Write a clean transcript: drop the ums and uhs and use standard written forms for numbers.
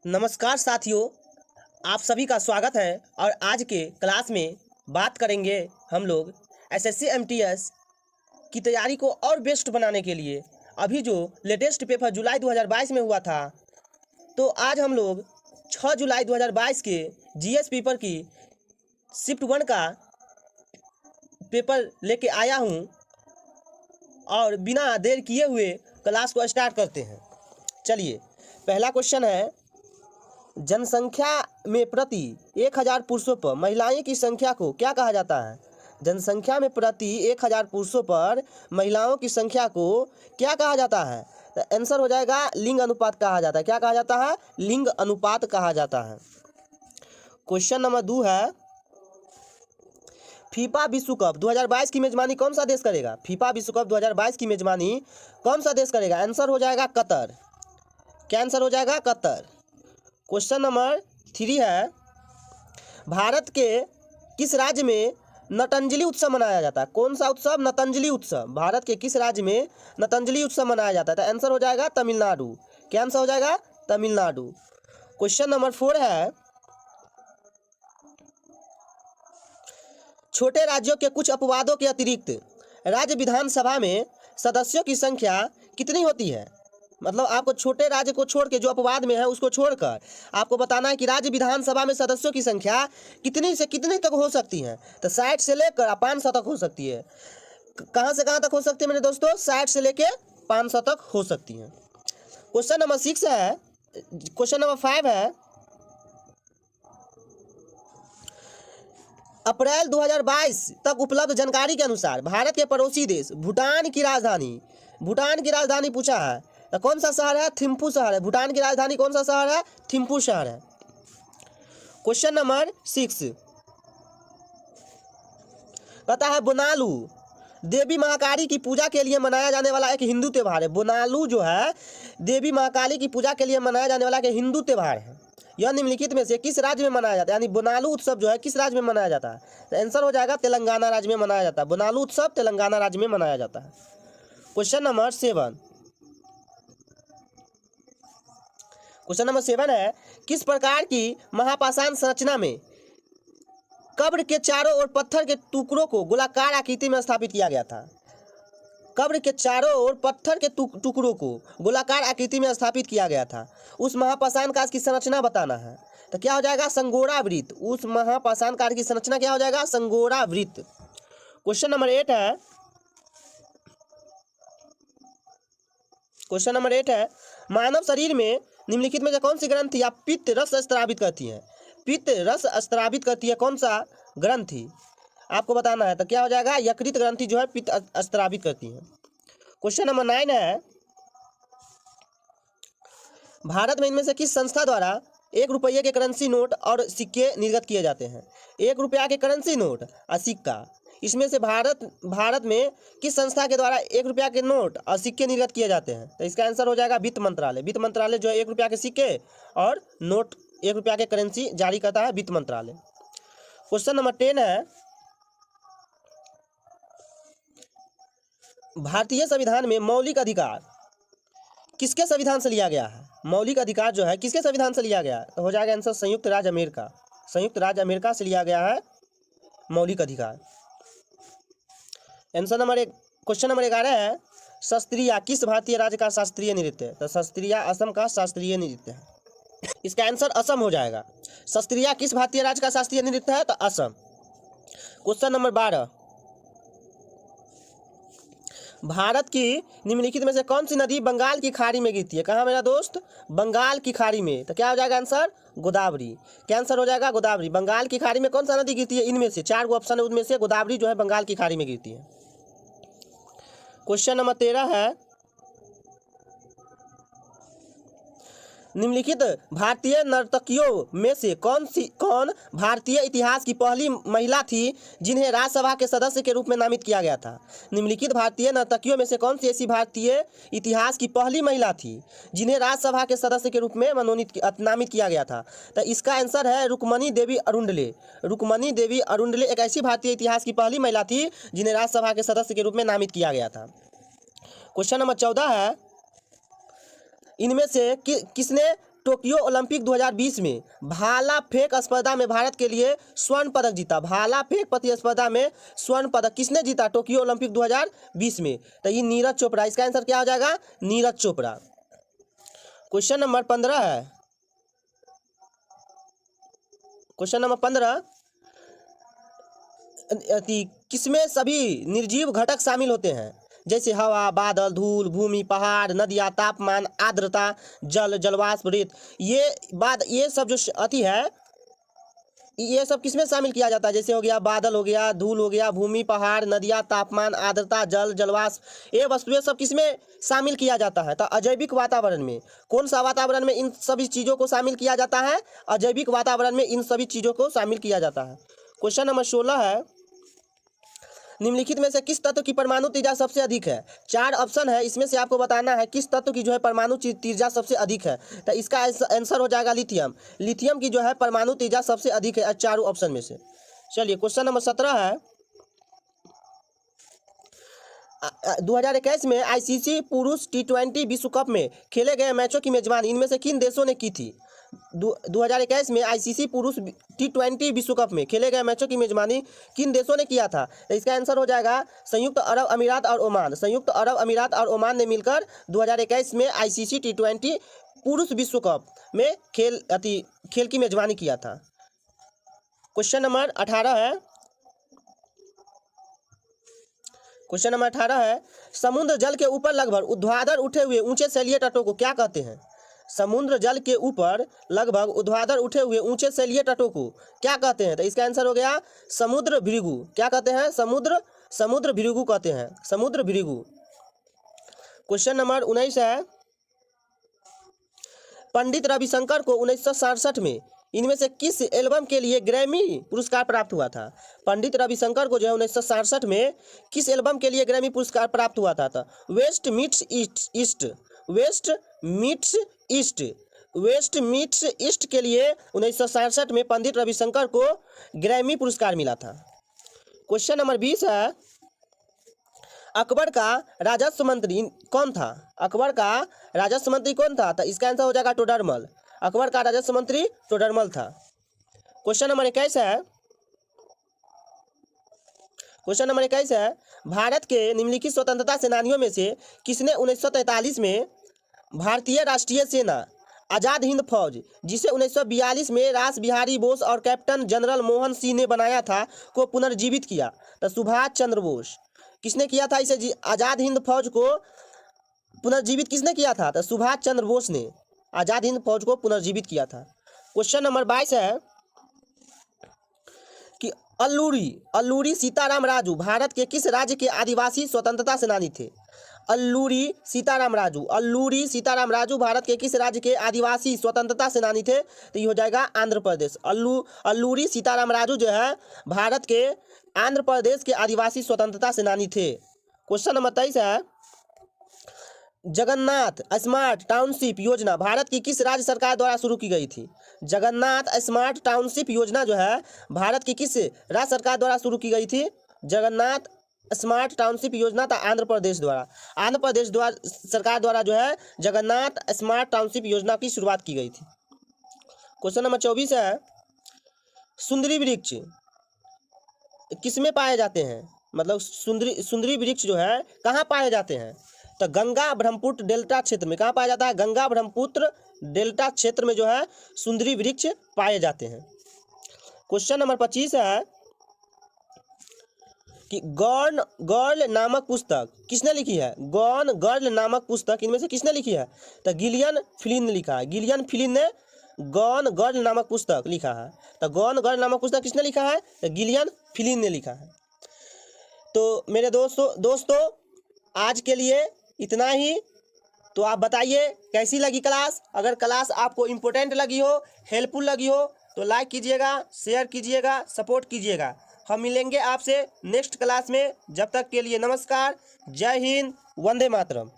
नमस्कार साथियों, आप सभी का स्वागत है। और आज के क्लास में बात करेंगे हम लोग एसएससी एमटीएस की तैयारी को और बेस्ट बनाने के लिए। अभी जो लेटेस्ट पेपर जुलाई 2022 में हुआ था, तो आज हम लोग 6 जुलाई 2022 के जीएस पेपर की शिफ्ट 1 का पेपर लेके आया हूँ। और बिना देर किए हुए क्लास को स्टार्ट करते हैं। चलिए, पहला क्वेश्चन है, जनसंख्या में प्रति 1000 पुरुषों पर महिलाएं की संख्या को क्या कहा जाता है? जनसंख्या में प्रति 1000 पुरुषों पर महिलाओं की संख्या को क्या कहा जाता है? तो आंसर हो जाएगा लिंग अनुपात कहा जाता है। क्या कहा जाता है? लिंग अनुपात कहा जाता है। क्वेश्चन नंबर 2 है, फीफा विश्व कप 2022 की मेजबानी कौन सा देश करेगा? फीफा विश्व कप 2022 की मेजबानी कौन सा देश करेगा? आंसर हो जाएगा कतर। क्या आंसर हो जाएगा? कतर। क्वेश्चन नंबर 3 है, भारत के किस राज्य में नतंजलि उत्सव मनाया जाता है? कौन सा उत्सव? नतंजलि उत्सव। भारत के किस राज्य में नतंजलि उत्सव मनाया जाता है? तो आंसर हो जाएगा तमिलनाडु। क्या आंसर हो जाएगा? तमिलनाडु। क्वेश्चन नंबर 4 है, छोटे राज्यों के कुछ अपवादों के अतिरिक्त राज्य विधानसभा में सदस्यों की संख्या कितनी होती है? मतलब आपको छोटे राज्य को छोड़ के, जो अपवाद में है उसको छोड़कर आपको बताना है कि राज्य विधानसभा में सदस्यों की संख्या कितनी से कितनी तक हो सकती है। तो 60 से लेकर 500 तक हो सकती है। कहाँ से कहाँ तक हो सकती है मेरे दोस्तों? 60 से लेकर 500 तक हो सकती है। क्वेश्चन नंबर 6 है, क्वेश्चन नंबर 5 है, अप्रैल 2022 तक उपलब्ध जानकारी के अनुसार भारत के पड़ोसी देश भूटान की राजधानी पूछा है। तो कौन सा शहर है? थिम्पू शहर है। भूटान की राजधानी कौन सा शहर है? थिम्पू शहर है। क्वेश्चन नंबर 6 कहता है, बोनालू देवी महाकाली की पूजा के लिए मनाया जाने वाला एक हिंदू त्यौहार है। बोनालू जो है देवी महाकाली की पूजा के लिए मनाया जाने वाला एक हिंदू त्यौहार है। यह निम्नलिखित में से किस राज्य में मनाया जाता है? यानी बोनालू उत्सव जो है किस राज्य में मनाया जाता है? तो आंसर हो जाएगा तेलंगाना राज्य में मनाया जाता है। बोनालू उत्सव तेलंगाना राज्य में मनाया जाता है। क्वेश्चन नंबर 7 है, किस प्रकार की महापाषाण संरचना में कब्र के चारों ओर पत्थर के टुकड़ों को गोलाकार आकृति में स्थापित किया गया था? कब्र के चारों ओर पत्थर के टुकड़ों को गोलाकार आकृति में स्थापित किया गया था। उस महापाषाण काष्ठ की संरचना बताना है। तो क्या हो जाएगा? संगोरा वृत्त। उस महापाषाण काष्ठ की संरचना क्या हो जाएगा? संगोरा वृत्त। क्वेश्चन नंबर 8 है, मानव शरीर में निम्नलिखित में से कौन सी ग्रंथि या पित्त रस स्त्रावित करती है? पित्त रस स्त्रावित करती है कौन सा ग्रंथि? आपको बताना है। तो क्या हो जाएगा? यकृत ग्रंथि जो है पित्त स्त्रावित करती है। क्वेश्चन नंबर 9 है, भारत में इनमें से किस संस्था द्वारा 1 रुपये के करेंसी नोट और सिक्के निर्गत किए जाते हैं? 1 रुपया के करेंसी नोट और सिक्का, इसमें से भारत में किस संस्था के द्वारा 1 रुपया के नोट और सिक्के निर्गत किए जाते हैं? तो इसका आंसर हो जाएगा वित्त मंत्रालय। वित्त मंत्रालय जो है 1 रुपया के सिक्के और नोट 1 रुपया के करेंसी जारी करता है, वित्त मंत्रालय। क्वेश्चन नंबर 10 है, भारतीय संविधान में मौलिक अधिकार किसके संविधान से लिया गया है? मौलिक अधिकार जो है किसके संविधान से लिया गया है? तो हो जाएगा आंसर संयुक्त राज्य अमेरिका। संयुक्त राज्य अमेरिका से लिया गया है मौलिक अधिकार। आंसर नंबर 1, क्वेश्चन नंबर 11 है, शास्त्रीय किस भारतीय राज्य का शास्त्रीय नृत्य है? तो शास्त्रीय असम का शास्त्रीय नृत्य है। इसका आंसर असम हो जाएगा। शास्त्रीय किस भारतीय राज्य का शास्त्रीय नृत्य है? तो असम। क्वेश्चन नंबर 12, भारत की निम्नलिखित में से कौन सी नदी बंगाल की खाड़ी में गिरती है? कहाँ मेरा दोस्त? बंगाल की खाड़ी में। तो क्या हो जाएगा आंसर? गोदावरी। क्या आंसर हो जाएगा? गोदावरी। बंगाल की खाड़ी में कौन सा नदी गिरती है? इनमें से 4 ऑप्शन है, उनमें से गोदावरी जो है बंगाल की खाड़ी में गिरती है। क्वेश्चन नंबर 13 है, निम्नलिखित भारतीय नर्तकियों में से कौन भारतीय इतिहास की पहली महिला थी जिन्हें राज्यसभा के सदस्य के रूप में नामित किया गया था? निम्नलिखित भारतीय नर्तकियों में से कौन सी ऐसी भारतीय इतिहास की पहली महिला थी जिन्हें राज्यसभा के सदस्य के रूप में नामित किया गया था? तो इसका आंसर है रुक्मणी देवी अरुंडले। रुक्मणी देवी अरुंडले एक ऐसी भारतीय इतिहास की पहली महिला थी जिन्हें राज्यसभा के सदस्य के रूप में नामित किया गया था। क्वेश्चन नंबर 14 है, इनमें से किसने टोक्यो ओलंपिक 2020 में भाला फेंक स्पर्धा में भारत के लिए स्वर्ण पदक जीता। भाला फेंक प्रतिस्पर्धा में स्वर्ण पदक किसने जीता टोक्यो ओलंपिक 2020 में? तो ये नीरज चोपड़ा। इसका आंसर क्या हो जाएगा? नीरज चोपड़ा। क्वेश्चन नंबर 15 है। क्वेश्चन नंबर 15, किसमें सभी निर्जीव घटक शामिल होते हैं? जैसे हवा, बादल, धूल, भूमि, पहाड़, नदियाँ, तापमान, आर्द्रता, जल, जलवाष्प, रेत। ये सब जो अति है, ये सब किसमें शामिल किया जाता है? जैसे हो गया बादल, हो गया धूल, हो गया भूमि, पहाड़, नदियाँ, तापमान, आर्द्रता, जल, जलवाष्प। ये वस्तुएं सब किसमें शामिल किया जाता है? तो अजैविक वातावरण में। कौन सा वातावरण में इन सभी चीज़ों को शामिल किया जाता है? अजैविक वातावरण में इन सभी चीज़ों को शामिल किया जाता है। क्वेश्चन नंबर 16 है, निम्नलिखित में से किस तत्व की परमाणु त्रिज्या सबसे अधिक है? 4 ऑप्शन है, इसमें से आपको बताना है किस तत्व की जो है परमाणु त्रिज्या सबसे अधिक है। तो इसका आंसर हो जाएगा लिथियम। लिथियम की जो है परमाणु त्रिज्या सबसे अधिक है चारों ऑप्शन में से। चलिए क्वेश्चन नंबर 17 है, 2021 में आईसीसी पुरुष T20 विश्व कप में खेले गए मैचों की मेजबानी इनमें से किन देशों ने की थी? 2021 में आईसीसी पुरुष T20 विश्व कप में खेले गए मैचों की मेजबानी किन देशों ने किया था? तो इसका आंसर हो जाएगा संयुक्त अरब अमीरात और ओमान। संयुक्त अरब अमीरात और ओमान ने मिलकर 2021 में आईसीसी T20 पुरुष विश्व कप में खेल की मेजबानी किया था। क्वेश्चन नंबर 18 है, क्वेश्चन नंबर 18 है, समुद्र जल के ऊपर लगभग ऊर्ध्वाधर उठे हुए ऊंचे शैलीय तटों को क्या कहते हैं? समुद्र जल के ऊपर लगभग ऊर्ध्वाधर उठे हुए ऊंचे शैलीय तटों को क्या कहते हैं? तो इसका आंसर हो गया समुद्र भृगु। क्या कहते हैं? समुद्र भृगु कहते हैं, समुद्र भृगु। क्वेश्चन नंबर 19 है, पंडित रविशंकर को 1967 में इनमें से किस एल्बम के लिए ग्रैमी पुरस्कार प्राप्त हुआ था? पंडित रविशंकर को जो है 1967 में किस एल्बम के लिए ग्रैमी पुरस्कार प्राप्त हुआ था? West meets east, west meets east, west meets east के लिए 1967 में पंडित रविशंकर को ग्रैमी पुरस्कार मिला था। क्वेश्चन नंबर 20 है, अकबर का राजस्व मंत्री कौन था? अकबर का राजस्व मंत्री कौन था? तो इसका आंसर हो जाएगा टोडरमल। अकबर का राजस्व मंत्री टोडरमल था। क्वेश्चन नंबर 21 है, क्वेश्चन नंबर 21 है, भारत के निम्नलिखित स्वतंत्रता सेनानियों में से किसने 1943 में भारतीय राष्ट्रीय सेना आज़ाद हिंद फौज, जिसे 1942 में रास बिहारी बोस और कैप्टन जनरल मोहन सिंह ने बनाया था, को पुनर्जीवित किया? तो सुभाष चंद्र बोस। किसने किया था इसे? आज़ाद हिंद फौज को पुनर्जीवित किसने किया था? तो सुभाष चंद्र बोस ने आज़ाद हिंद फौज को पुनर्जीवित किया था। क्वेश्चन नंबर 22 है कि अल्लूरी सीताराम राजू भारत के किस राज्य के आदिवासी स्वतंत्रता सेनानी थे? अल्लूरी सीताराम राजू भारत के किस राज्य के आदिवासी स्वतंत्रता सेनानी थे? तो ये हो जाएगा आंध्र प्रदेश। अल्लूरी सीताराम राजू जो है भारत के आंध्र प्रदेश के आदिवासी स्वतंत्रता सेनानी थे। क्वेश्चन नंबर 23 है, जगन्नाथ स्मार्ट टाउनशिप योजना भारत की किस राज्य सरकार द्वारा शुरू की गई थी? जगन्नाथ स्मार्ट टाउनशिप योजना जो है भारत की किस राज्य सरकार द्वारा शुरू की गई थी? जगन्नाथ स्मार्ट टाउनशिप योजना था आंध्र प्रदेश द्वारा। आंध्र प्रदेश द्वारा सरकार द्वारा जो है जगन्नाथ स्मार्ट टाउनशिप योजना की शुरुआत की गई थी। क्वेश्चन नंबर 24 है, सुंदरी वृक्ष किसमें पाए जाते हैं? मतलब सुंदरी वृक्ष जो है कहाँ पाए जाते हैं? तो गंगा ब्रह्मपुत्र डेल्टा क्षेत्र में। कहाँ पाया जाता है? गंगा ब्रह्मपुत्र डेल्टा क्षेत्र में जो है सुंदरी वृक्ष पाए जाते हैं। क्वेश्चन नंबर 25 है कि गॉन गर्ल नामक पुस्तक किसने लिखी है? गॉन गर्ल नामक पुस्तक इनमें से किसने लिखी है? तो गिलियन फ्लिन ने लिखा है। गिलियन फ्लिन ने गॉन गर्ल नामक पुस्तक लिखा है। तो गॉन गर्ल नामक पुस्तक किसने लिखा है? तो गिलियन फ्लिन ने लिखा है। तो मेरे दोस्तों आज के लिए इतना ही। तो आप बताइए कैसी लगी क्लास। अगर क्लास आपको इम्पोर्टेंट लगी हो, हेल्पफुल लगी हो, तो लाइक कीजिएगा, शेयर कीजिएगा, सपोर्ट कीजिएगा। हम मिलेंगे आपसे नेक्स्ट क्लास में। जब तक के लिए नमस्कार, जय हिंद, वंदे मातरम।